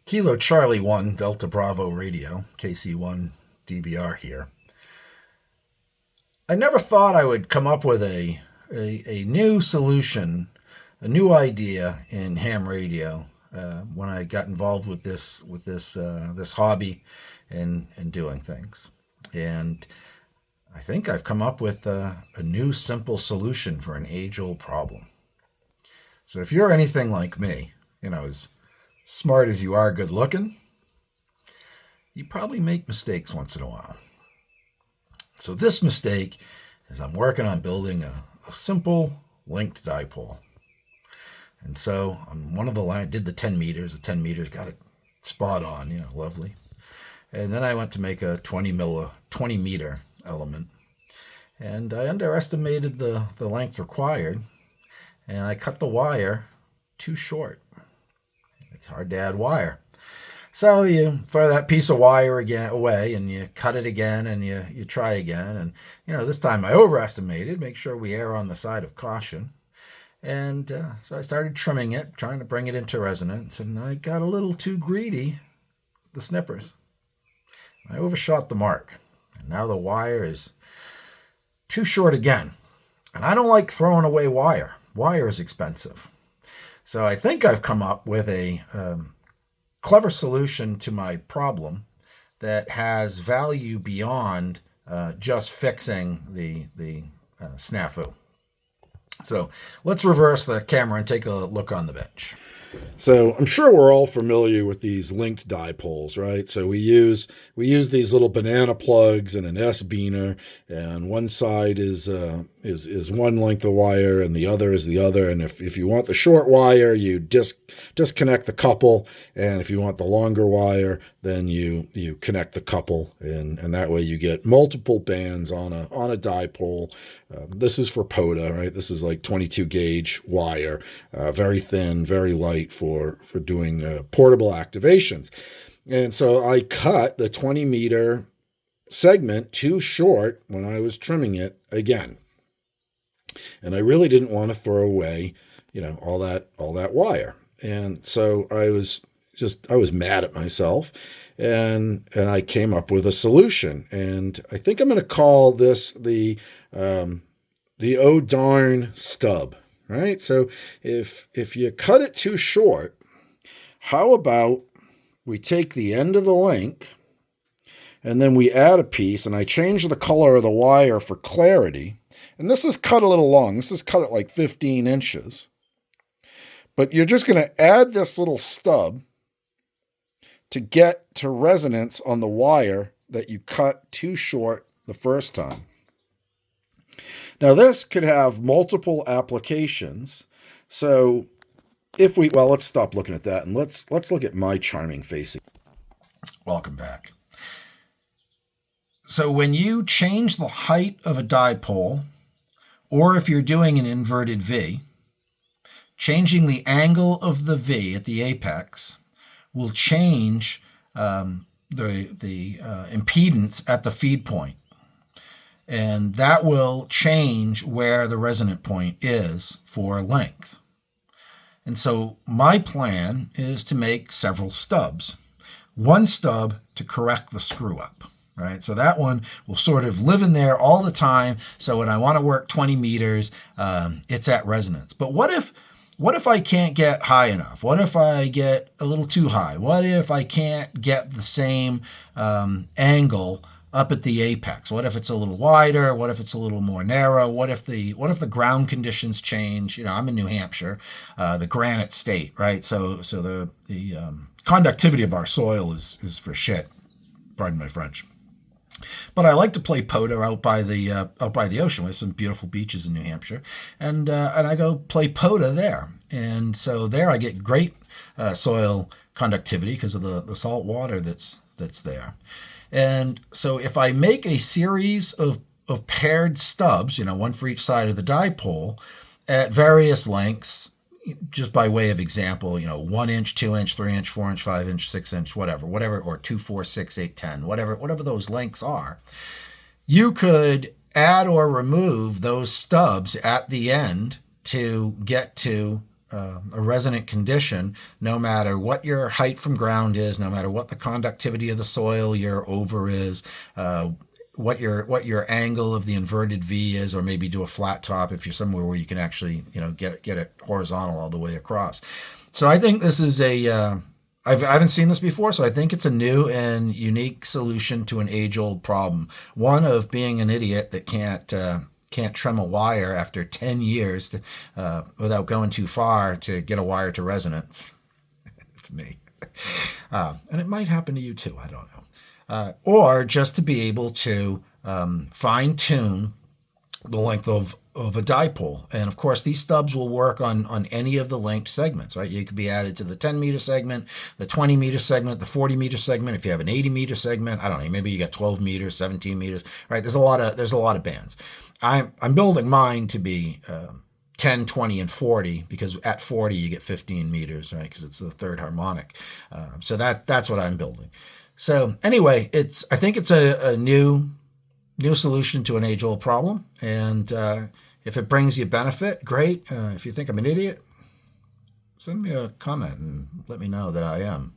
Kilo Charlie 1 Delta Bravo radio, KC1DBR here. I never thought I would come up with a new solution, a new idea in ham radio when I got involved with this hobby and doing things. And I think I've come up with a new simple solution for an age-old problem. So if you're anything like me, as smart as you are good looking, you probably make mistakes once in a while. So this mistake is I'm working on building a simple linked dipole. And so on one of the lines, I did the 10 meters. The 10 meters got it spot on, lovely. And then I went to make a 20 meter element. And I underestimated the length required. And I cut the wire too short. It's hard to add wire. So you throw that piece of wire again away and you cut it again and you try again. And, this time I overestimated. Make sure we err on the side of caution. And so I started trimming it, trying to bring it into resonance. And I got a little too greedy with the snippers. I overshot the mark. And now the wire is too short again. And I don't like throwing away wire. Wire is expensive. So I think I've come up with a clever solution to my problem that has value beyond just fixing the snafu. So let's reverse the camera and take a look on the bench. So I'm sure we're all familiar with these linked dipoles, right? So we use these little banana plugs and an S-biner, and one side is one length of wire and the other is the other. And if you want the short wire, you disconnect the couple, and if you want the longer wire, then you connect the couple, and that way you get multiple bands on a dipole. This is for POTA, right? This is like 22 gauge wire, very thin, very light for doing portable activations. And so I cut the 20 meter segment too short when I was trimming it again. And I really didn't want to throw away, all that wire. And so I was mad at myself, and I came up with a solution. And I think I'm going to call this the oh darn stub. Right? So if you cut it too short, how about we take the end of the link and then we add a piece, and I change the color of the wire for clarity. And this is cut a little long. This is cut at like 15 inches. But you're just going to add this little stub to get to resonance on the wire that you cut too short the first time. Now this could have multiple applications. So let's stop looking at that and let's look at my charming face. Welcome back. So when you change the height of a dipole, or if you're doing an inverted V, changing the angle of the V at the apex will change the impedance at the feed point. And that will change where the resonant point is for length. And so my plan is to make several stubs. One stub to correct the screw up, right? So that one will sort of live in there all the time. So when I want to work 20 meters, it's at resonance. But what if I can't get high enough? What if I get a little too high? What if I can't get the same angle up at the apex? What if it's a little wider? What if it's a little more narrow? What if the ground conditions change? I'm in New Hampshire, the granite state, right? So the conductivity of our soil is for shit. Pardon my French. But I like to play POTA out by the ocean. We have some beautiful beaches in New Hampshire, and I go play POTA there. And so there I get great soil conductivity because of the salt water that's there. And so if I make a series of paired stubs, one for each side of the dipole at various lengths, just by way of example, 1 inch, 2 inch, 3 inch, 4 inch, 5 inch, 6 inch, whatever, or 2, 4, 6, 8, 10, whatever those lengths are, you could add or remove those stubs at the end to get to a resonant condition, no matter what your height from ground is, no matter what the conductivity of the soil you're over is, what your angle of the inverted V is, or maybe do a flat top if you're somewhere where you can actually get it horizontal all the way across. So I think this is I haven't seen this before, so I think it's a new and unique solution to an age-old problem. One of being an idiot that can't trim a wire after 10 years without going too far to get a wire to resonance. It's me. And it might happen to you too, I don't know. Or just to be able to fine-tune the length of a dipole. And of course, these stubs will work on any of the linked segments, right? You could be added to the 10-meter segment, the 20-meter segment, the 40-meter segment. If you have an 80-meter segment, I don't know, maybe you got 12 meters, 17 meters, right? There's a lot of bands. I'm building mine to be 10, 20, and 40, because at 40 you get 15 meters, right? Because it's the third harmonic. So that's what I'm building. So anyway, I think it's a new solution to an age-old problem, and if it brings you benefit, great. If you think I'm an idiot, send me a comment and let me know that I am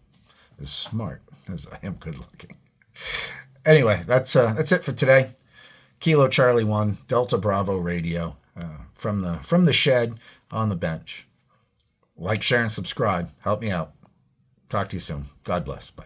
as smart as I am good-looking. Anyway, that's it for today. Kilo Charlie 1, Delta Bravo Radio, from the shed on the bench. Like, share, and subscribe. Help me out. Talk to you soon. God bless. Bye.